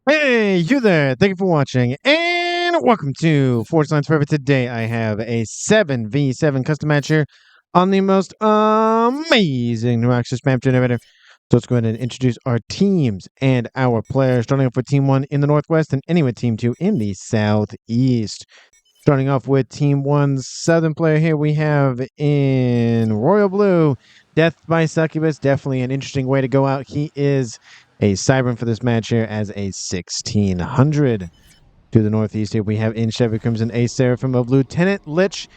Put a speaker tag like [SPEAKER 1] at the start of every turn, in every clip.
[SPEAKER 1] Hey, you there. Thank you for watching, and welcome to Forge Lines Forever. Today, I have a 7v7 custom match here on the most amazing new access map generator. So let's go ahead and introduce our teams and our players, starting off with Team 1 in the Northwest and ending with Team 2 in the Southeast. Starting off with Team 1's Southern player here, we have in Royal Blue, Death by Succubus. Definitely an interesting way to go out. He is a Cybern for this match here as a 1600. To the northeast here, we have in Chevy Crimson a Seraphim of Lieutenant Lich.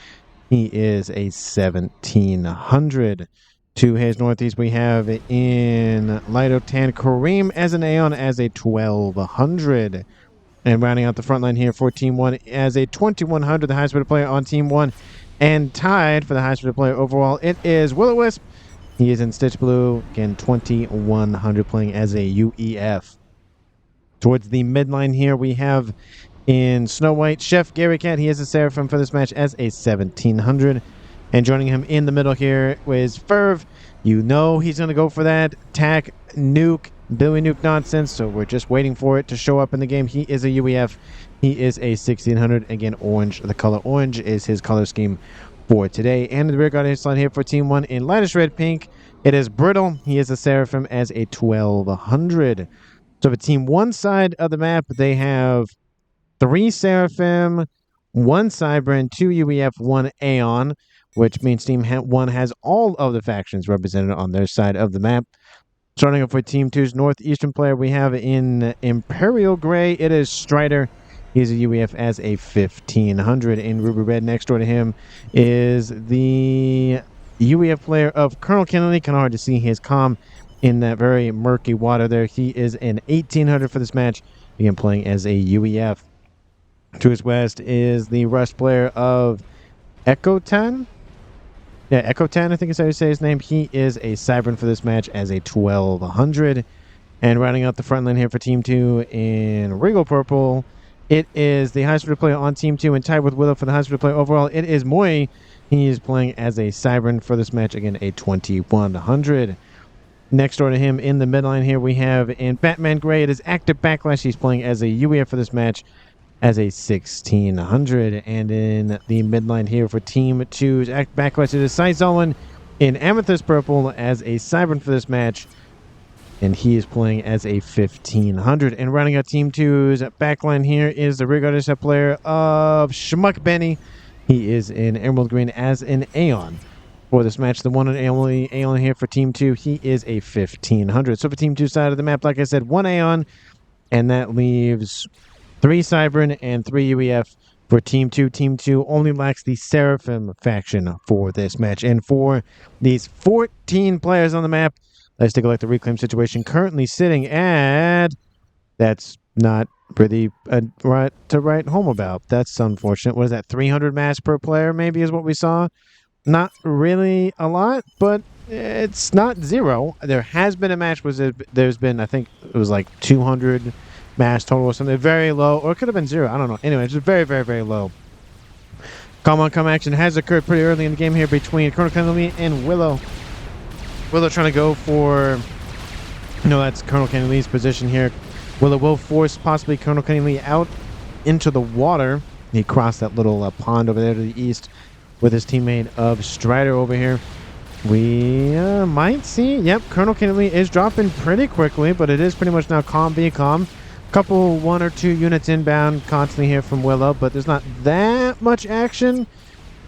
[SPEAKER 1] He is a 1700. To his northeast, we have in Lightotan Kareem as an Aeon as a 1200. And rounding out the front line here for Team 1 as a 2100, the highest rated player on Team 1. And tied for the highest rated player overall, it is Will-O-Wisp. He is in Stitch Blue, again 2100, playing as a UEF. Towards the midline here, we have in Snow White, Chef Gary Cat. He is a Seraphim for this match as a 1700. And joining him in the middle here is Ferv. You know he's going to go for that tack nuke, Billy Nuke nonsense, so we're just waiting for it to show up in the game. He is a UEF. He is a 1600. Again, orange. The color orange is his color scheme for today. And the rear guard slide here for Team 1 in lightest red pink. It is Brittle. He is a Seraphim as a 1200. So for Team 1 side of the map, they have 3 Seraphim, 1 Cybern, 2 UEF, 1 Aeon, which means Team 1 has all of the factions represented on their side of the map. Starting off with Team 2's northeastern player, we have in Imperial Gray, it is Strider. He's a UEF as a 1500. In Ruby Red, next door to him is the UEF player of Colonel Kennedy. Kind of hard to see his comm in that very murky water there. He is an 1800 for this match, again playing as a UEF. To his west is the Rush player of Ekotan. Yeah, Ekotan, I think is how you say his name. He is a Cybern for this match as a 1200. And rounding out the front line here for Team 2 in Regal Purple, it is the highest rated player on Team 2 and tied with Willow for the highest rated player overall. It is Moy. He is playing as a Cybern for this match, again a 2100. Next door to him in the midline here, we have in Batman Gray, it is Active Backlash. He's playing as a UEF for this match as a 1600. And in the midline here for Team 2's Active Backlash, it is Cy Zolan in Amethyst Purple as a Cybern for this match. And he is playing as a 1500. And rounding out Team 2's backline here is the rear guard player of Shmuck Benny. He is in Emerald Green as an Aeon. For this match, the one and only Aeon here for Team 2, he is a 1500. So for Team 2 side of the map, like I said, 1 Aeon, and that leaves 3 Cybern and 3 UEF for Team 2. Team 2 only lacks the Seraphim faction for this match. And for these 14 players on the map, let's take a look at the reclaim situation. Currently sitting at... That's not really right to write home about. That's unfortunate. What is that, 300 mass per player maybe is what we saw? Not really a lot, but it's not zero. There has been a match where there's been, I think it was like 200 mass total or something. Very low, or it could have been 0. I don't know. Anyway, it's just very, very, very low. Come on, come action has occurred pretty early in the game here between Colonel Kennedy and Willow. Willow trying to go for, that's Colonel Kennedy's position here. Willow will force possibly Colonel Kennedy out into the water. He crossed that little pond over there to the east with his teammate of Strider over here. We might see, yep, Colonel Kennedy is dropping pretty quickly, but it is pretty much now calm be calm. Couple 1 or 2 units inbound constantly here from Willow, but there's not that much action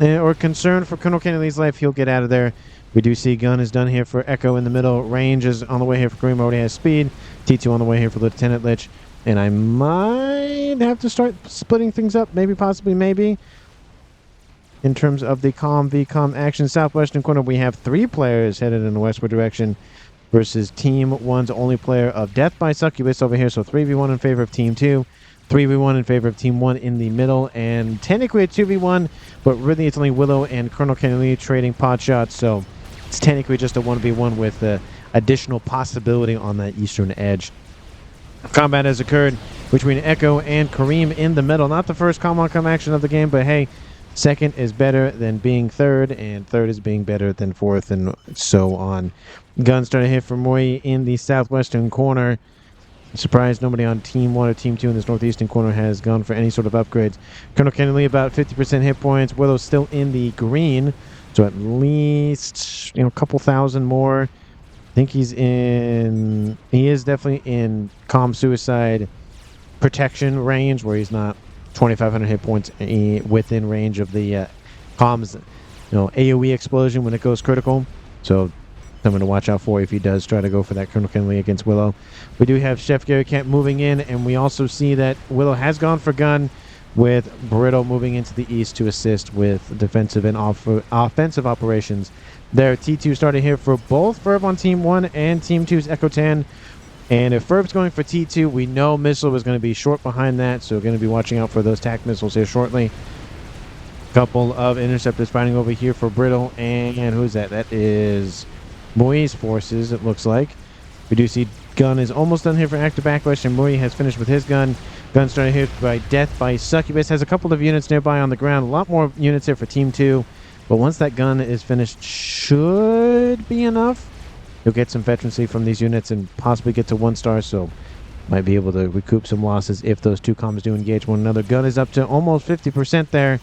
[SPEAKER 1] or concern for Colonel Kennedy's life. He'll get out of there. We do see gun is done here for Echo in the middle. Range is on the way here for Kareem, already has speed. T2 on the way here for Lieutenant Lich. And I might have to start splitting things up, maybe, possibly, maybe. In terms of the Calm VCOM action, southwestern corner, we have 3 players headed in the westward direction versus Team 1's only player of Death by Succubus over here. So 3v1 in favor of Team 2, 3v1 in favor of Team 1 in the middle, and technically a 2v1, but really it's only Willow and Colonel Kennedy trading pot shots. So it's technically just a 1v1 with additional possibility on that eastern edge. Combat has occurred between Echo and Kareem in the middle. Not the first come action of the game, but hey, second is better than being third, and third is being better than fourth, and so on. Gun starting to hit for Moy in the southwestern corner. Surprised nobody on Team 1 or Team 2 in this northeastern corner has gone for any sort of upgrades. Colonel Kennedy about 50% hit points. Willow's still in the green, so at least a couple thousand more. I think he is definitely in calm suicide protection range, where he's not 2,500 hit points within range of the comms, AoE explosion when it goes critical. So something to watch out for if he does try to go for that Colonel Kenley against Willow. We do have Chef Gary Kent moving in, and we also see that Willow has gone for gun, with Brittle moving into the east to assist with defensive and offensive operations. There, T2 started here for both Ferb on Team 1 and Team 2's Echo Tan. And if Ferb's going for T2, we know Missile was going to be short behind that, so we're going to be watching out for those TAC missiles here shortly. Couple of interceptors fighting over here for Brittle, and who's that? That is Moi's forces, it looks like. We do see Gun is almost done here for active backlash, and Moi has finished with his gun. Gun started here by Death by Succubus. Has a couple of units nearby on the ground. A lot more units here for Team 2. But once that gun is finished, should be enough. You'll get some veterancy from these units and possibly get to 1 star, so might be able to recoup some losses if those two comms do engage one another. Gun is up to almost 50% there,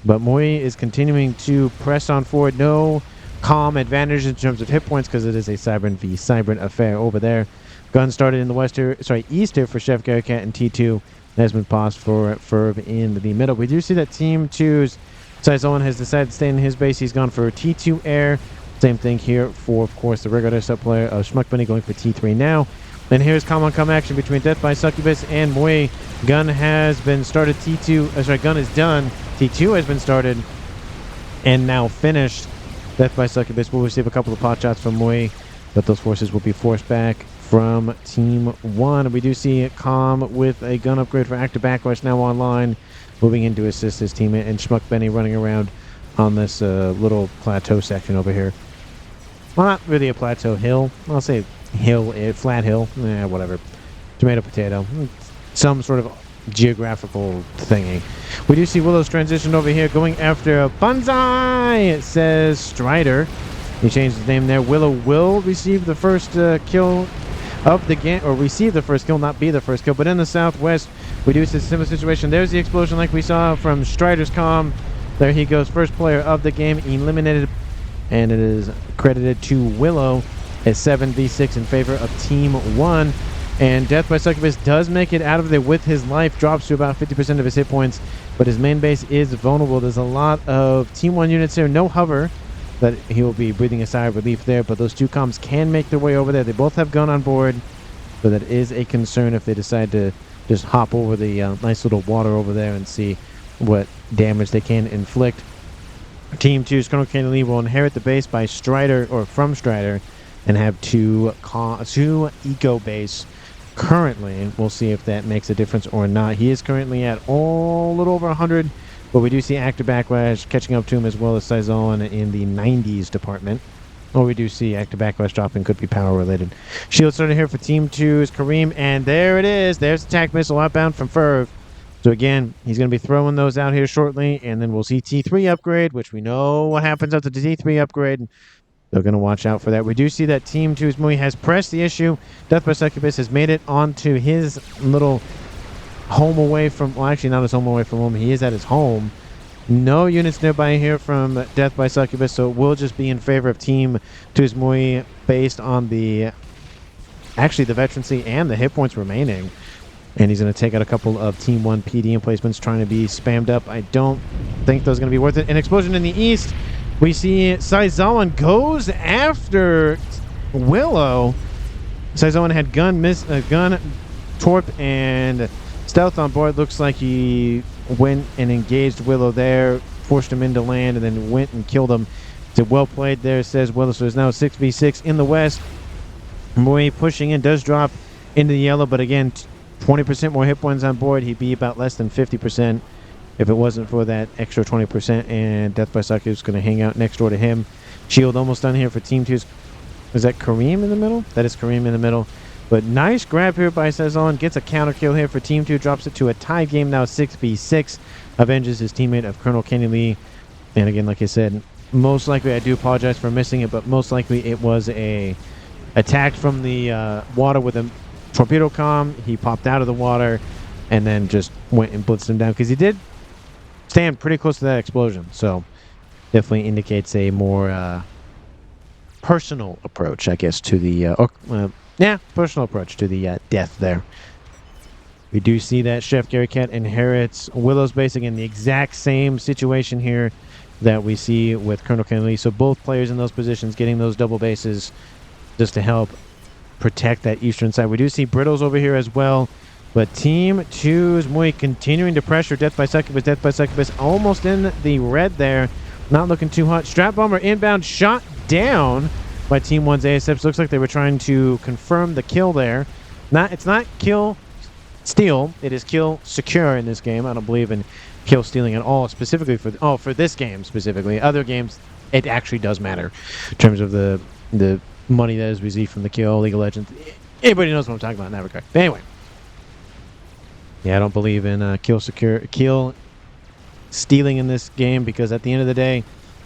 [SPEAKER 1] but Moi is continuing to press on forward. No calm advantage in terms of hit points because it is a Cybran v Cybran affair over there. Gun started in the east here for Chef Garricat, and T2 has been paused for Ferb in the middle. We do see that Team 2's Saizoan has decided to stay in his base. He's gone for T2 air. Same thing here for, of course, the regular sub player of Schmuck Bunny going for T3 now. And here's come action between Death by Succubus and Moi. Gun has been started. Gun is done. T2 has been started and now finished. Death by Succubus will receive a couple of pot shots from Moi, but those forces will be forced back from Team 1. We do see Calm with a gun upgrade for active backlash now online, moving in to assist his teammate, and Schmuck Benny running around on this little plateau section over here. Well, not really a plateau, hill. I'll say hill, flat hill. Whatever. Tomato, potato. Some sort of geographical thingy. We do see Willow's transition over here going after Banzai! It says Strider. He changed his name there. Willow will receive the first kill of the game, or receive the first kill, not be the first kill. But in the southwest, we do see a similar situation. There's the explosion like we saw from Strider's comm. There he goes, first player of the game eliminated, and it is credited to Willow as 7v6 in favor of Team 1. And Death by Succubus does make it out of there with his life, drops to about 50% of his hit points, but his main base is vulnerable. There's a lot of Team 1 units here, no hover, that he will be breathing a sigh of relief there, but those two comms can make their way over there. They both have gun on board, so that is a concern if they decide to just hop over the nice little water over there and see what damage they can inflict. Team 2's Colonel Kennedy will inherit the base by Strider, or from Strider, and have two eco base currently. We'll see if that makes a difference or not. He is currently at a little over 100, but we do see active backlash catching up to him, as well as Saison in the 90s department. Or we do see active backlash dropping, could be power related. Shield started here for Team 2's Kareem, and there it is. There's the attack missile outbound from Ferv. So again, he's going to be throwing those out here shortly, and then we'll see T3 upgrade, which we know what happens after the T3 upgrade. They're going to watch out for that. We do see that Team 2's Mui has pressed the issue. Death by Succubus has made it onto his little home away from, well, actually not his home away from home. He is at his home. No units nearby here from Death by Succubus, so it will just be in favor of Team 2's Mui based on the veterancy and the hit points remaining. And he's going to take out a couple of Team 1 PD emplacements trying to be spammed up. I don't think those are going to be worth it. An explosion in the east. We see Saizawan goes after Willow. Saizawan had gun, torp, and stealth on board. Looks like he went and engaged Willow there, forced him into land, and then went and killed him. It's well played there, says Willow. So it's now 6v6 in the west. Mui pushing in, does drop into the yellow, but again, 20% more hit points on board. He'd be about less than 50% if it wasn't for that extra 20%. And Death by Succubus is going to hang out next door to him. Shield almost done here for Team 2's. Is that Kareem in the middle? That is Kareem in the middle. But nice grab here by Sazon. Gets a counter kill here for Team 2. Drops it to a tie game now, 6v6. Avenges his teammate of Colonel Kenny Lee. And again, like I said, most likely, I do apologize for missing it, but most likely it was a attack from the water with a torpedo comm. He popped out of the water and then just went and blitzed him down because he did stand pretty close to that explosion. So definitely indicates a more personal approach, I guess, to the personal approach to the death there. We do see that Chef Gary Cat inherits Willow's base. Again, the exact same situation here that we see with Colonel Kennedy. So both players in those positions getting those double bases just to help protect that eastern side. We do see Brittles over here as well. But Team 2's Mui continuing to pressure Death by Succubus almost in the red there. Not looking too hot. Strap Bomber inbound, shot down by Team 1's ASFs. Looks like they were trying to confirm the kill there. It's not kill steal, it is kill secure in this game. I don't believe in kill stealing at all, specifically for this game specifically. Other games, it actually does matter in terms of the money that is received from the kill. League of Legends, everybody knows what I'm talking about in that regard. But anyway, yeah, I don't believe in kill stealing in this game, because at the end of the day,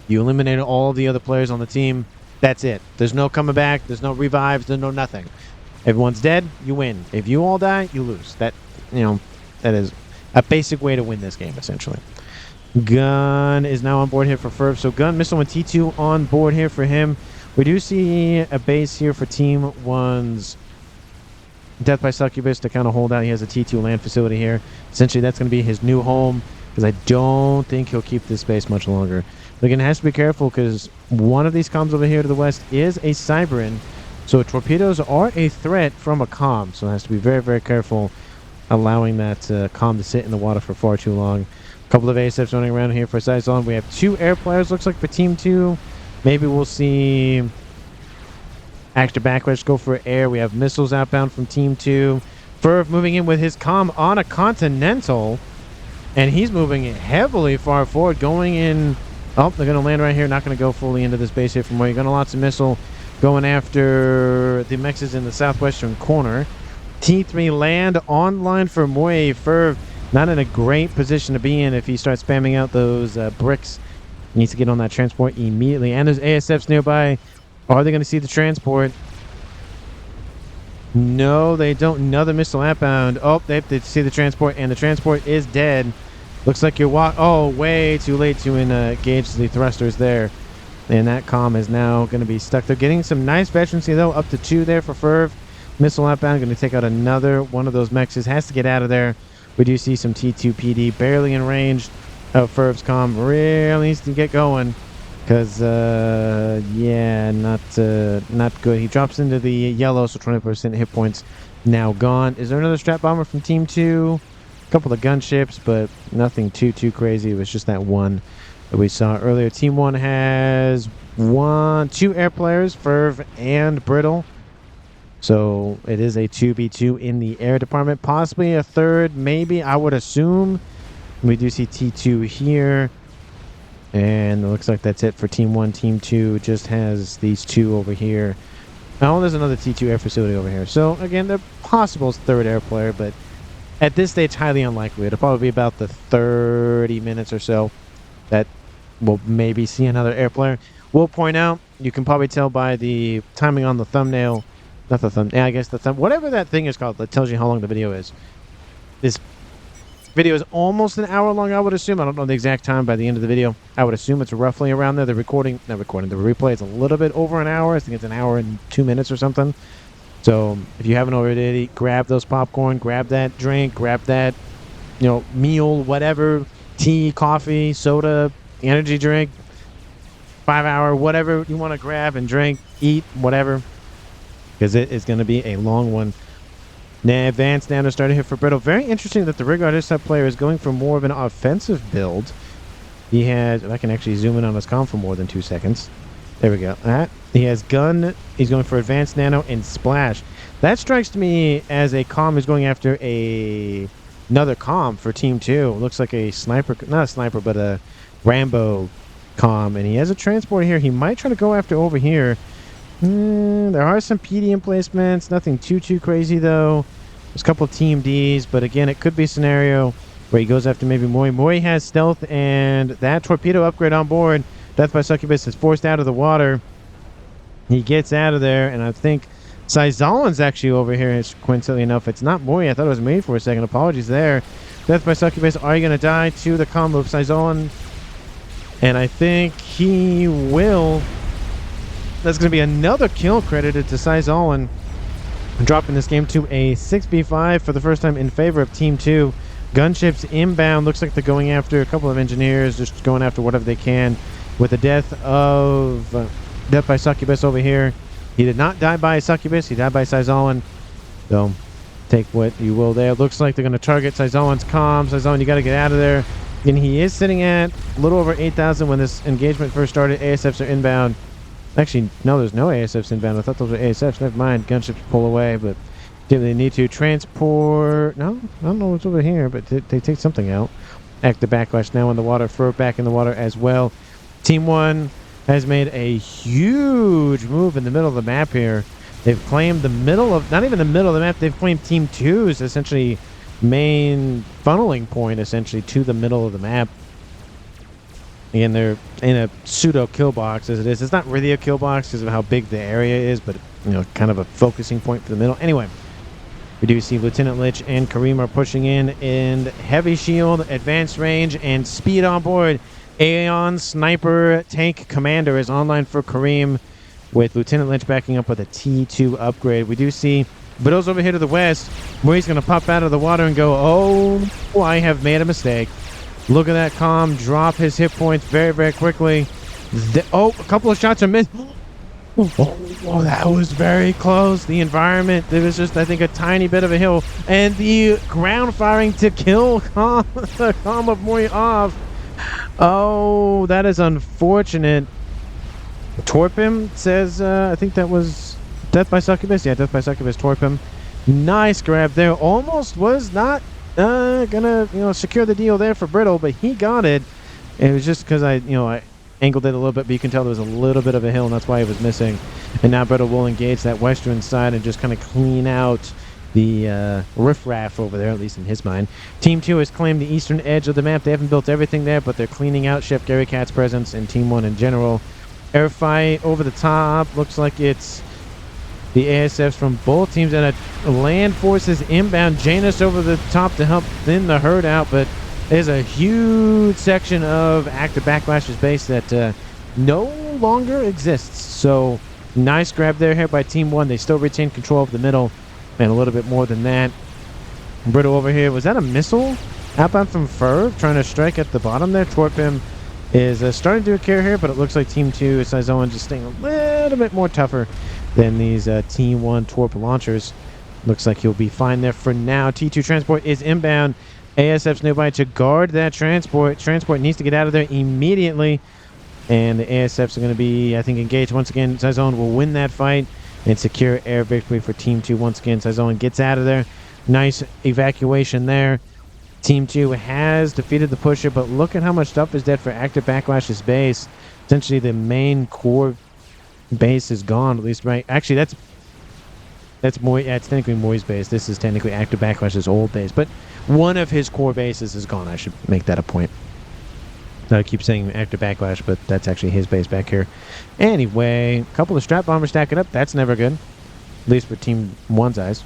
[SPEAKER 1] you eliminated all the other players on the team. That's it. There's no coming back. There's no revives. There's no nothing. Everyone's dead, you win. If you all die, you lose. That is a basic way to win this game, essentially. Gun is now on board here for Ferb. So Gun, Missile, and T2 on board here for him. We do see a base here for Team 1's Death by Succubus to kind of hold out. He has a T2 land facility here. Essentially, that's going to be his new home, because I don't think he'll keep this base much longer. But again, has to be careful, because one of these comms over here to the west is a Cybern. So torpedoes are a threat from a comm, so it has to be very, very careful allowing that comm to sit in the water for far too long. A couple of ASFs running around here for size on. We have 2 air players, looks like, for Team 2. Maybe we'll see extra backlash go for air. We have missiles outbound from Team 2. Ferv moving in with his comm on a Continental, and he's moving heavily far forward, going in. Oh, they're going to land right here. Not going to go fully into this base here from where you're going to lots of missile. Going after the mexes in the southwestern corner. T3 land online for Moye. Ferv not in a great position to be in if he starts spamming out those bricks. He needs to get on that transport immediately. And there's ASFs nearby. Are they going to see the transport? No, they don't. Another missile outbound. Oh, they see the transport, and the transport is dead. Looks like you're way too late to engage the thrusters there. And that comm is now going to be stuck. They're getting some nice veterancy, though. Up to 2 there for Ferv. Missile outbound. Going to take out another one of those mexes. Has to get out of there. We do see some T2 PD barely in range of Ferv's comm. Really needs to get going. Because, yeah, not good. He drops into the yellow, so 20% hit points now gone. Is there another strap bomber from Team 2? A couple of gunships, but nothing too crazy. It was just that one that we saw earlier. Team 1 has 2 air players, Ferv and Brittle. So it is a 2v2 in the air department. Possibly a third, maybe, I would assume. We do see T2 here. And it looks like that's it for Team 1. Team 2 just has these 2 over here. Oh, there's another T2 air facility over here. So, again, they're possible third air player, but at this stage, highly unlikely. It'll probably be about the 30 minutes or so that we'll maybe see another air player. We'll point out, you can probably tell by the timing on the thumbnail, not the thumbnail, I guess the thumb, whatever that thing is called that tells you how long the video is. This video is almost an hour long, I would assume. I don't know the exact time by the end of the video. I would assume it's roughly around there. The replay is a little bit over an hour. I think it's an hour and 2 minutes or something. So if you haven't already, grab those popcorn, grab that drink, grab that, meal, whatever, tea, coffee, soda, energy drink, 5 hour, whatever you want to grab and drink, eat, whatever, because it is going to be a long one. Now, advanced nano starting here for Brittle. Very interesting that the Rigard Intercept player is going for more of an offensive build. He has, I can actually zoom in on his comm for more than 2 seconds. There we go. He has gun. He's going for advanced nano and splash. That strikes me as a comm who's going after another comm for Team 2. Looks like a sniper, not a sniper, but a Rambo comm. And he has a transport here. He might try to go after over here. There are some PD emplacements. Nothing too crazy, though. There's a couple of Team Ds, but again, it could be a scenario where he goes after maybe Moy. Moy has stealth, and that torpedo upgrade on board. Death by Succubus is forced out of the water. He gets out of there, and I think Saizalan's actually over here, coincidentally enough. It's not Mori. I thought it was me for a second. Apologies there. Death by Succubus. Are you going to die to the combo of Saizalan? And I think he will. That's going to be another kill credited to Saizalan, dropping this game to a 6v5 for the first time in favor of Team 2. Gunships inbound. Looks like they're going after a couple of engineers, just going after whatever they can. With the death by Succubus over here. He did not die by Succubus. He died by Saizalan. So, take what you will there. Looks like they're going to target Saizalan's comms. Saizalan, you got to get out of there. And he is sitting at a little over 8,000 when this engagement first started. ASFs are inbound. Actually, no, there's no ASFs inbound. I thought those were ASFs. Never mind. Gunships pull away, but if they need to transport... No, I don't know what's over here, but they take something out. Active backlash now in the water. Throw it back in the water as well. Team 1 has made a huge move in the middle of the map here. They've claimed the middle of... Not even the middle of the map. They've claimed Team 2's essentially main funneling point, essentially, to the middle of the map. And they're in a pseudo kill box as it is. It's not really a kill box because of how big the area is, but, you know, kind of a focusing point for the middle. Anyway, we do see Lieutenant Lich and Kareem are pushing in heavy shield, advanced range, and speed on board. Aeon Sniper Tank Commander is online for Kareem, with Lieutenant Lich backing up with a T2 upgrade. We do see Widow's over here to the west, where he's going to pop out of the water and go, oh, I have made a mistake. Look at that comm drop his hit points very, very quickly. A couple of shots are missed. Oh, that was very close. The environment, there was just, I think, a tiny bit of a hill. And the ground firing to kill the comm of Mori off. Oh, that is unfortunate. Torpim says, I think that was Death by Succubus. Yeah, Death by Succubus, Torpim. Nice grab there. Almost was not gonna, secure the deal there for Brittle, but he got it. It was just because I angled it a little bit, but you can tell there was a little bit of a hill, and that's why it was missing. And now Brittle will engage that western side and just kind of clean out the riffraff over there, at least in his mind. Team 2 has claimed the eastern edge of the map. They haven't built everything there, but they're cleaning out Chef Gary Cat's presence and Team 1 in general. Airfight over the top. Looks like it's the ASFs from both teams and a land forces inbound. Janus over the top to help thin the herd out, but there's a huge section of active Backlash's base that no longer exists. So nice grab there here by Team 1. They still retain control of the middle and a little bit more than that. Brittle over here. Was that a missile? Outbound from Ferv trying to strike at the bottom there. Torpim is starting to do a care here, but it looks like Team 2 is Saizalan just staying a little bit more tougher than these Team 1 Torp launchers. Looks like he'll be fine there for now. T2 transport is inbound. ASF's nearby to guard that transport. Transport needs to get out of there immediately. And the ASFs are going to be, I think, engaged once again. Saizalan will win that fight and secure air victory for Team 2 once again. Saizalan gets out of there. Nice evacuation there. Team 2 has defeated the pusher, but look at how much stuff is dead for active Backlash's base. Essentially, the main core base is gone, at least, right? Actually, that's Mori. Yeah, it's technically Mori's base. This is technically active Backlash's old base, but one of his core bases is gone. I should make that a point. I keep saying active Backlash, but that's actually his base back here. Anyway, a couple of strap bombers stacking up. That's never good, at least for Team 1's eyes.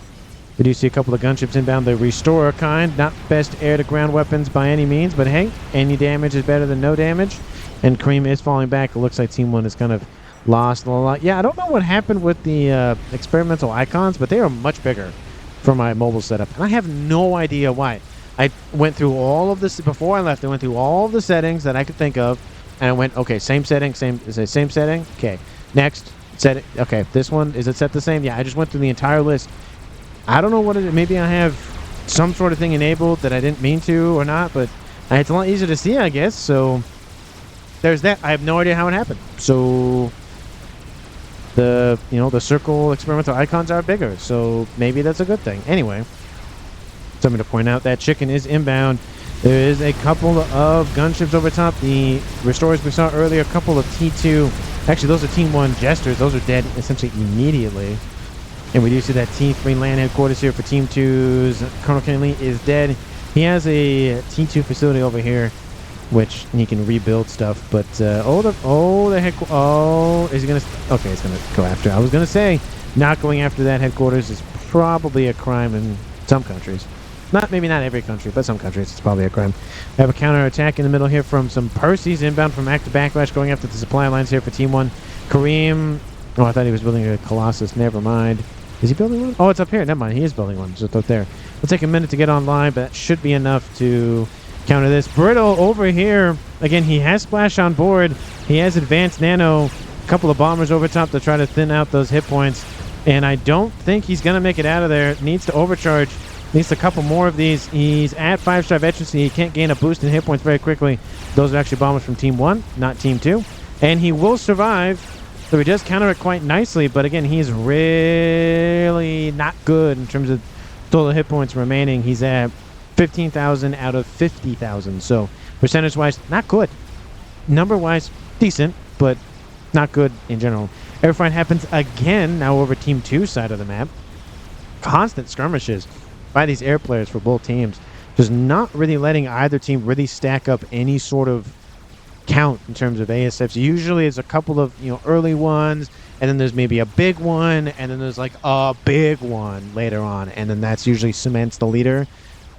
[SPEAKER 1] We do see a couple of gunships inbound. The Restorer kind. Not best air-to-ground weapons by any means, but hey, any damage is better than no damage. And Kareem is falling back. It looks like Team 1 is kind of lost a lot. Yeah, I don't know what happened with the experimental icons, but they are much bigger for my mobile setup. And I have no idea why. I went through all of this before I left. I went through all of the settings that I could think of, and I went, okay, same setting, same setting. Okay, next setting. Okay, this one, is it set the same? Yeah, I just went through the entire list. I don't know what it is. Maybe I have some sort of thing enabled that I didn't mean to or not, but it's a lot easier to see, I guess. So there's that. I have no idea how it happened. So the circle experimental icons are bigger, so maybe that's a good thing. Anyway, something to point out, that chicken is inbound. There is a couple of gunships over top. The restorers we saw earlier, a couple of T2. Actually, those are Team 1 jesters. Those are dead essentially immediately. And we do see that T3 land headquarters here for Team 2's. Colonel Kenley is dead. He has a T2 facility over here, which he can rebuild stuff. But is he gonna? Okay, it's gonna go after. I was gonna say not going after that headquarters is probably a crime in some countries. Maybe not every country, but some countries it's probably a crime. I have a counter attack in the middle here from some Percy's inbound from Active Backlash going after the supply lines here for Team 1. Kareem. Oh, I thought he was building a Colossus. Never mind. Is he building one? Oh, it's up here. Never mind. He is building one. Just up there. It'll take a minute to get online, but that should be enough to counter this. Brittle over here. Again, he has Splash on board. He has Advanced Nano. A couple of bombers over top to try to thin out those hit points. And I don't think he's going to make it out of there. Needs to overcharge. Needs a couple more of these. He's at 5-star veterancy. He can't gain a boost in hit points very quickly. Those are actually bombers from Team 1, not Team 2. And he will survive. So he does counter it quite nicely. But again, he's really not good in terms of total hit points remaining. He's at 15,000 out of 50,000. So percentage-wise, not good. Number-wise, decent, but not good in general. Air fight happens again, now over Team 2's side of the map. Constant skirmishes by these air players for both teams. Just not really letting either team really stack up any sort of count in terms of ASFs. Usually it's a couple of early ones, and then there's maybe a big one, and then there's like a big one later on, and then that's usually cements the leader.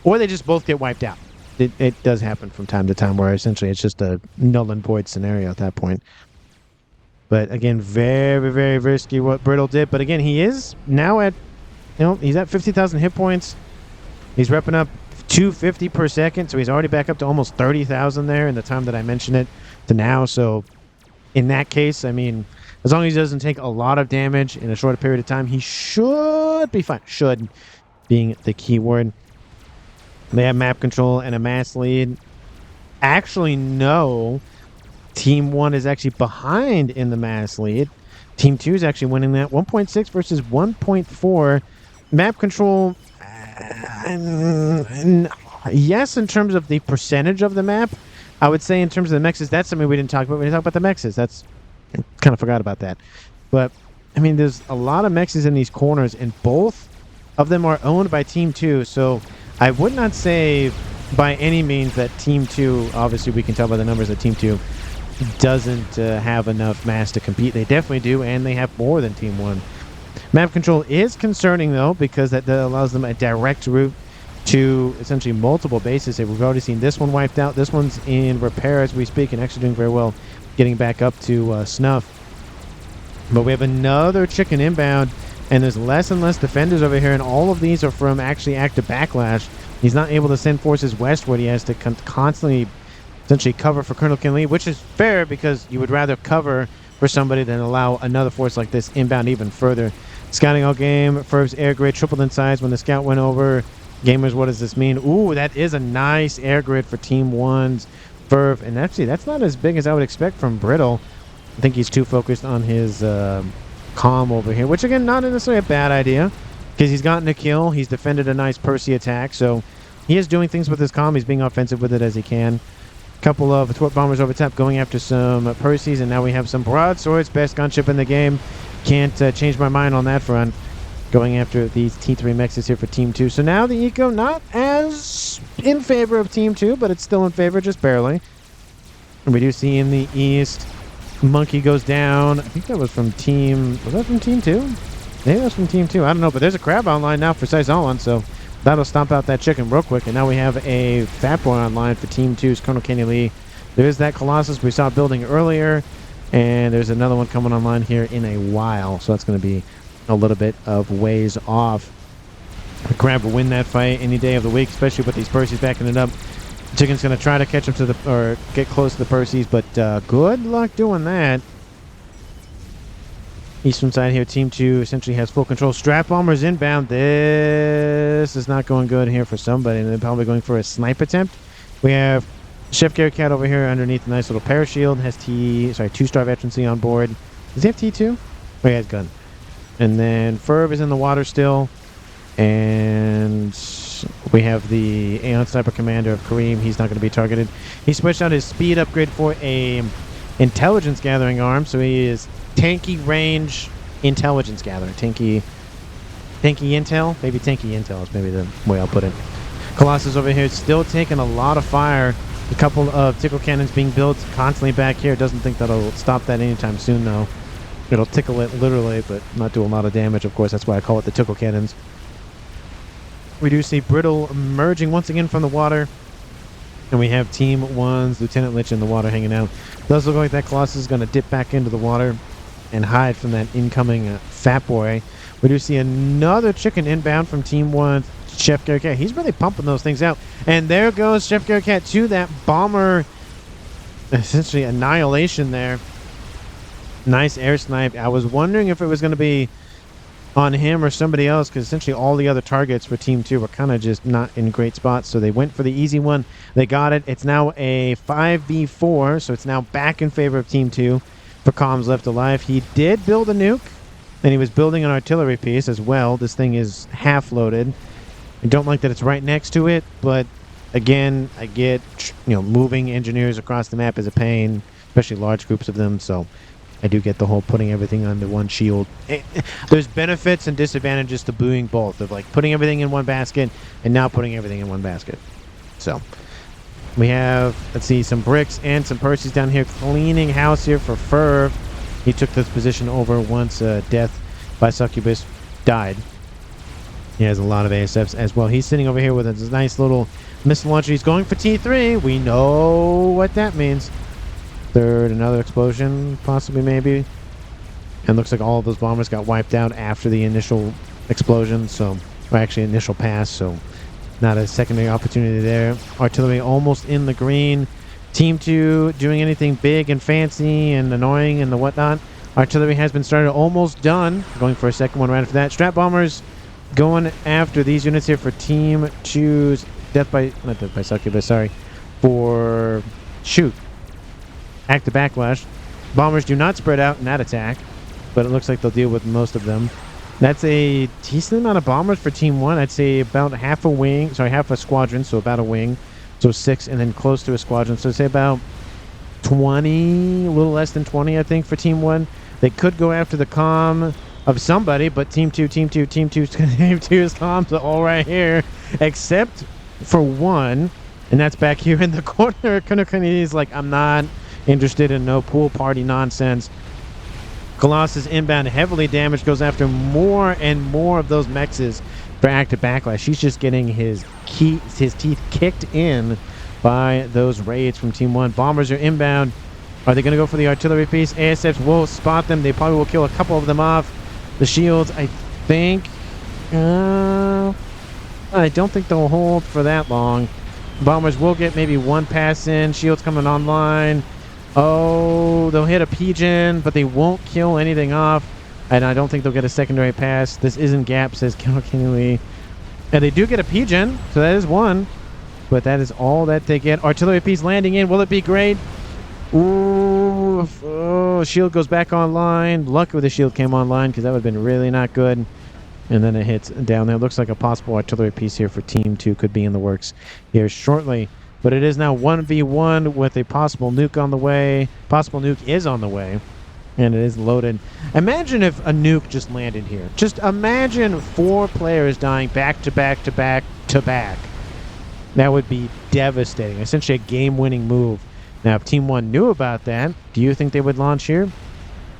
[SPEAKER 1] Or they just both get wiped out. It does happen from time to time where essentially it's just a null and void scenario at that point. But again, very, very risky what Brittle did. But again, he is now at, he's at 50,000 hit points. He's repping up 250 per second, so he's already back up to almost 30,000 there in the time that I mentioned it to now. So in that case, I mean, as long as he doesn't take a lot of damage in a shorter period of time, he should be fine. Should being the key word. They have map control and a mass lead. Actually, no. Team 1 is actually behind in the mass lead. Team 2 is actually winning that. 1.6 versus 1.4. Map control, yes, in terms of the percentage of the map. I would say in terms of the mexes, that's something we didn't talk about. We didn't talk about the mexes. I kind of forgot about that. But, I mean, there's a lot of mexes in these corners, and both of them are owned by Team 2. So I would not say by any means that Team 2, obviously we can tell by the numbers that Team 2 doesn't have enough mass to compete. They definitely do, and they have more than Team 1. Map control is concerning, though, because that allows them a direct route to essentially multiple bases. We've already seen this one wiped out. This one's in repair as we speak and actually doing very well, getting back up to snuff. But we have another chicken inbound, and there's less and less defenders over here, and all of these are from actually Active Backlash. He's not able to send forces westward. He has to constantly essentially cover for Colonel Kinley, which is fair because you would rather cover for somebody than allow another force like this inbound even further. Scouting all game. Ferv's air grid tripled in size when the scout went over. Gamers, what does this mean? Ooh, that is a nice air grid for Team 1's Ferv. And actually, that's not as big as I would expect from Brittle. I think he's too focused on his comm over here, which, again, not necessarily a bad idea because he's gotten a kill. He's defended a nice Percy attack, so he is doing things with his comm. He's being offensive with it as he can. Couple of Twort bombers over top going after some Percys, and now we have some broadswords. Best gunship in the game. Can't change my mind on that front. Going after these T3 mexes here for Team 2. So now the eco not as in favor of Team 2, but it's still in favor, just barely. And we do see in the east, Monkey goes down. I think that was from Team... Was that from Team 2? Maybe that was from Team 2. I don't know, but there's a crab online now for Saison, so that'll stomp out that chicken real quick. And now we have a Fat Boy online for Team 2's Colonel Kenny Lee. There's that Colossus we saw building earlier. And there's another one coming online here in a while. So that's going to be a little bit of ways off. The crab will win that fight any day of the week, especially with these Percys backing it up. Chicken's going to try to catch up to the... or get close to the Percys, but good luck doing that. Eastern side here, Team 2 essentially has full control. Strap bombers inbound. This is not going good here for somebody. And they're probably going for a snipe attempt. We have Chef Gary Cat over here underneath a nice little parashield. Has 2-star veterancy on board. Does he have T2? Oh, he has gun. And then Ferb is in the water still. And we have the Aeon Sniper Commander of Kareem. He's not going to be targeted. He switched out his speed upgrade for a intelligence gathering arm. So he is tanky range intelligence gathering. Tanky intel? Maybe tanky intel is maybe the way I'll put it. Colossus over here still taking a lot of fire. A couple of tickle cannons being built constantly back here. Doesn't think that'll stop that anytime soon, though. It'll tickle it literally, but not do a lot of damage. Of course, that's why I call it the tickle cannons. We do see Brittle emerging once again from the water. And we have Team 1's Lieutenant Lich in the water hanging out. Does look like that Colossus is going to dip back into the water and hide from that incoming Fat Boy. We do see another chicken inbound from Team 1's Chef Gary Cat. He's really pumping those things out. And there goes Chef Gary Cat to that bomber. Essentially annihilation there. Nice air snipe. I was wondering if it was going to be on him or somebody else, because essentially all the other targets for Team 2 were kind of just not in great spots, so they went for the easy one. They got it. It's now a 5v4, so it's now back in favor of Team 2 for Comms left alive. He did build a nuke, and he was building an artillery piece as well. This thing is half loaded. I don't like that it's right next to it, but again, I get, moving engineers across the map is a pain, especially large groups of them, so I do get the whole putting everything under one shield. There's benefits and disadvantages to doing both, of like putting everything in one basket and not putting everything in one basket. So we have, let's see, some bricks and some Percy's down here cleaning house here for Ferv. He took this position over once Death by Succubus died. He has a lot of ASFs as well. He's sitting over here with a nice little missile launcher. He's going for T3. We know what that means. Third, another explosion, possibly, maybe. And looks like all of those bombers got wiped out after the initial explosion, so, or actually initial pass, so not a secondary opportunity there. Artillery almost in the green. Team 2 doing anything big and fancy and annoying and the whatnot. Artillery has been started, almost done. Going for a second one right after that. Strat bombers going after these units here for Team 2's not Death by Succubus, sorry, for Shoot. Active backlash. Bombers do not spread out in that attack, but it looks like they'll deal with most of them. That's a decent amount of bombers for Team 1. I'd say about half a squadron, so about a wing. So 6, and then close to a squadron. So say about 20, a little less than 20, I think, for Team 1. They could go after the comm of somebody, but Team 2's comms are all right here, except for one, and that's back here in the corner. He's like, I'm not interested in no pool party nonsense. Colossus inbound, heavily damaged, goes after more and more of those mexes for active backlash. He's just getting his teeth kicked in by those raids from Team 1. Bombers are inbound. Are they going to go for the artillery piece? ASFs will spot them. They probably will kill a couple of them off. The shields, I think, I don't think they'll hold for that long. Bombers will get maybe one pass in. Shields coming online. Oh, they'll hit a pigeon, but they won't kill anything off. And I don't think they'll get a secondary pass. This isn't gap, says Kenley. And they do get a pigeon, so that is one. But that is all that they get. Artillery piece landing in. Will it be great? Ooh, oh, shield goes back online. Luckily the shield came online, because that would have been really not good. And then it hits down there. Looks like a possible artillery piece here for Team 2 could be in the works here shortly. But it is now 1v1 with a possible nuke on the way. Possible nuke is on the way. And it is loaded. Imagine if a nuke just landed here. Just imagine 4 players dying back to back to back to back. That would be devastating. Essentially a game-winning move. Now, if Team 1 knew about that, do you think they would launch here?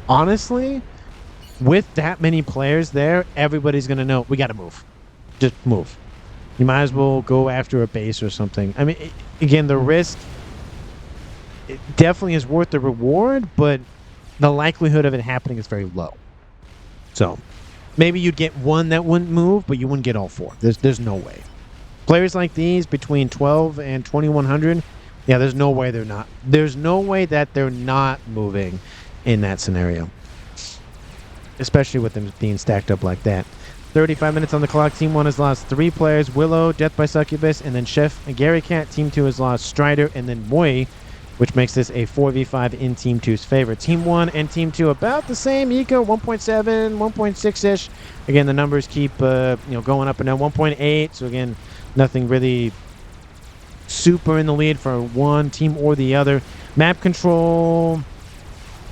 [SPEAKER 1] Honestly, with that many players there, everybody's going to know, we got to move. Just move. You might as well go after a base or something. I mean, again, the risk, it definitely is worth the reward, but the likelihood of it happening is very low. So, maybe you'd get one that wouldn't move, but you wouldn't get all 4. There's no way. Players like these, between 12 and 2100, yeah, there's no way they're not. There's no way that they're not moving in that scenario. Especially with them being stacked up like that. 35 minutes on the clock. Team 1 has lost 3 players. Willow, Death by Succubus, and then Chef and Gary Cat. Team 2 has lost Strider and then Moi, which makes this a 4v5 in Team 2's favor. Team 1 and Team 2 about the same eco, 1.7, 1.6-ish. Again, the numbers keep going up and down. 1.8, so again, nothing really super in the lead for one team or the other. Map control.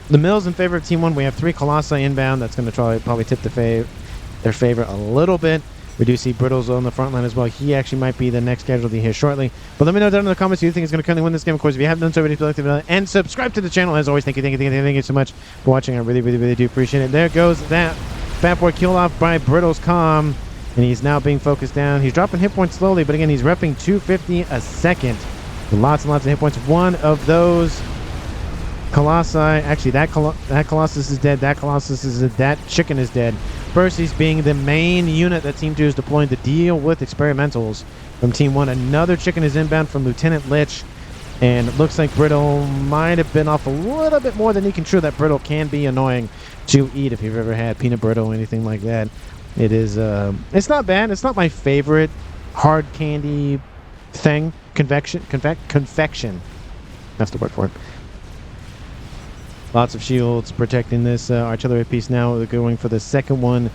[SPEAKER 1] The mill's in favor of Team 1. We have 3 Colossi inbound. That's going to probably tip their favor a little bit. We do see Brittles on the front line as well. He actually might be the next casualty here shortly. But let me know down in the comments who you think is going to currently win this game. Of course, if you haven't done so already, please like and subscribe to the channel. As always, thank you so much for watching. I really do appreciate it. There goes that Fat Boy killed off by Brittles Calm. And he's now being focused down. He's dropping hit points slowly, but again, he's repping 250 a second. Lots and lots of hit points. One of those Colossi, actually that Colossus is dead, that Colossus is dead, that chicken is dead. Percy's being the main unit that Team 2 is deploying to deal with experimentals from Team 1. Another chicken is inbound from Lieutenant Lich. And it looks like Brittle might have been off a little bit more than he can chew. That Brittle can be annoying to eat if you've ever had peanut brittle or anything like that. It is, it's not bad. It's not my favorite hard candy thing. Confection. That's the word for it. Lots of shields protecting this artillery piece now. They're going for the second one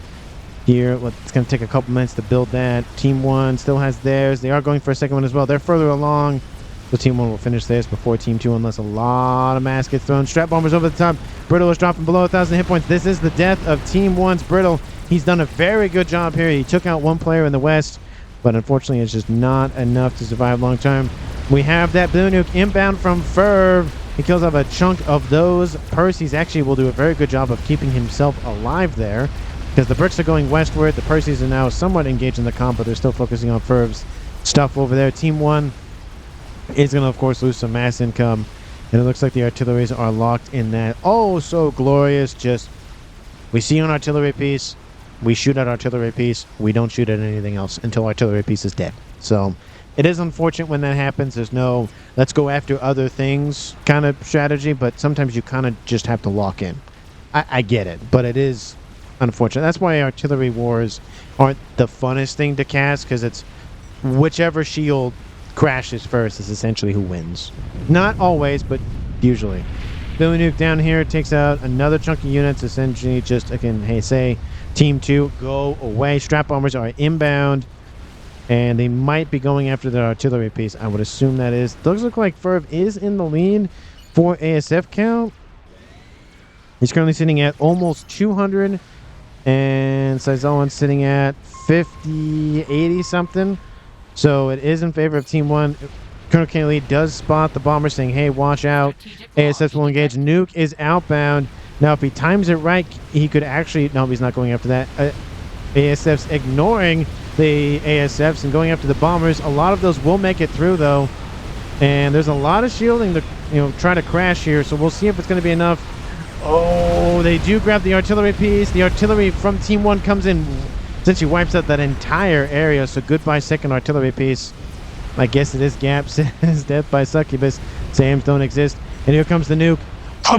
[SPEAKER 1] here. It's going to take a couple minutes to build that. Team 1 still has theirs. They are going for a second one as well. They're further along. So Team 1 will finish theirs before Team 2 unless a lot of mass gets thrown. Strap bombers over the top. Brittle is dropping below 1,000 hit points. This is the death of Team 1's Brittle. He's done a very good job here. He took out one player in the west, but unfortunately it's just not enough to survive long term. We have that blue nuke inbound from Ferv. He kills off a chunk of those. Percy's actually will do a very good job of keeping himself alive there because the bricks are going westward. The Percys are now somewhat engaged in the comp, but they're still focusing on Ferv's stuff over there. Team 1 is going to, of course, lose some mass income, and it looks like the artilleries are locked in that. Oh, so glorious. Just, we see an artillery piece. We shoot at artillery piece. We don't shoot at anything else until artillery piece is dead. So it is unfortunate when that happens. There's no let's go after other things kind of strategy, but sometimes you kind of just have to lock in. I get it, but it is unfortunate. That's why artillery wars aren't the funnest thing to cast, because it's whichever shield crashes first is essentially who wins. Not always, but usually. Billy Nuke down here takes out another chunk of units, essentially just, again, hey, say, Team 2, go away. Strap bombers are inbound, and they might be going after the artillery piece. I would assume that is. Does look like Ferv is in the lead for ASF count. He's currently sitting at almost 200, and Sizoan's sitting at 50, 80 something. So it is in favor of Team 1. Colonel Kennedy does spot the bomber saying, hey, watch out. ASF will engage. Nuke is outbound. Now, if he times it right, he could actually... No, he's not going after that. ASF's ignoring the ASFs and going after the bombers. A lot of those will make it through, though. And there's a lot of shielding to, try to crash here. So we'll see if it's going to be enough. Oh, they do grab the artillery piece. The artillery from Team 1 comes in. Essentially wipes out that entire area. So goodbye, second artillery piece. I guess it is Gap says death by succubus. Sams don't exist. And here comes the nuke.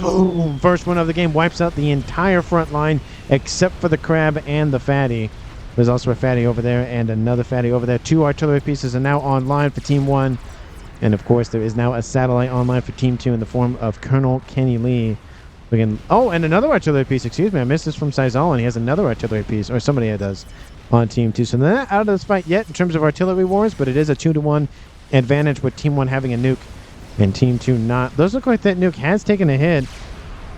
[SPEAKER 1] Boom! First one of the game wipes out the entire front line except for the crab and the fatty. There's also a fatty over there and another fatty over there. 2 artillery pieces are now online for Team 1. And of course there is now a satellite online for Team 2 in the form of Colonel Kenny Lee. Oh, and another artillery piece. Excuse me, I missed this from Sizolan. He has another artillery piece, or somebody does, on Team 2. So they're not out of this fight yet in terms of artillery wars, but it is a 2-to-1 advantage with Team 1 having a nuke and Team 2 not. Those look like that nuke has taken a hit.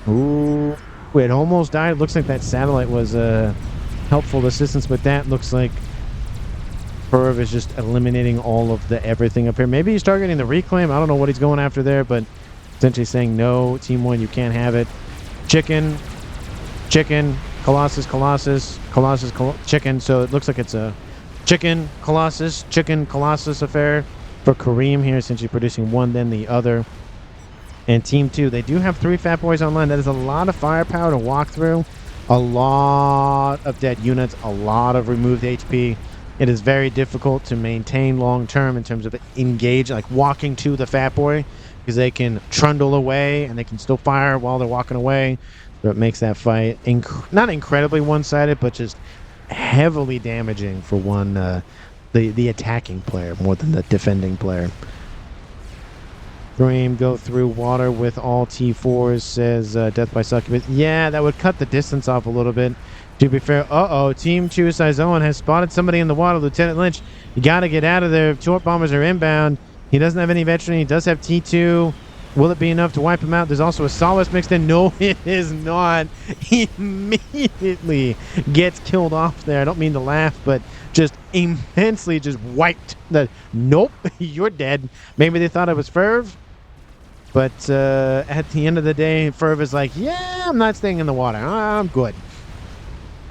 [SPEAKER 1] Ooh, it almost died. Looks like that satellite was helpful assistance, but that looks like Perv is just eliminating all of the everything up here. Maybe he's targeting the reclaim. I don't know what he's going after there, but essentially saying, no, Team 1, you can't have it. Chicken, Colossus, chicken. So it looks like it's a chicken, Colossus affair for Kareem here, essentially producing one, then the other. And Team 2, they do have 3 Fat Boys online. That is a lot of firepower to walk through. A lot of dead units, a lot of removed HP. It is very difficult to maintain long-term in terms of engage, like walking to the Fat Boy, because they can trundle away and they can still fire while they're walking away. So it makes that fight not incredibly one-sided, but just heavily damaging for one, the attacking player more than the defending player. Dream go through water with all T4s, says death by succubus. Yeah, that would cut the distance off a little bit. To be fair, Team 2 Sizoan has spotted somebody in the water. Lieutenant Lynch, you got to get out of there. 2 bombers are inbound. He doesn't have any veteran. He does have T2. Will it be enough to wipe him out? There's also a solace mixed in. No, it is not. He immediately gets killed off there. I don't mean to laugh, but just immensely just wiped. Nope, you're dead. Maybe they thought it was Ferv, but at the end of the day, Ferv is like, yeah, I'm not staying in the water. I'm good.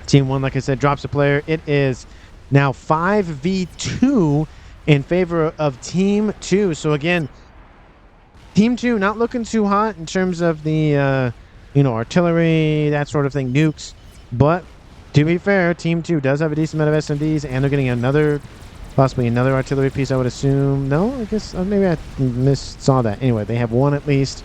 [SPEAKER 1] Team 1, like I said, drops a player. It is now 5v2 in favor of Team 2. So again, Team 2 not looking too hot in terms of the, artillery, that sort of thing, nukes. But to be fair, Team 2 does have a decent amount of SMDs, and they're getting possibly another artillery piece, I would assume. No, I guess maybe I saw that. Anyway, they have one at least.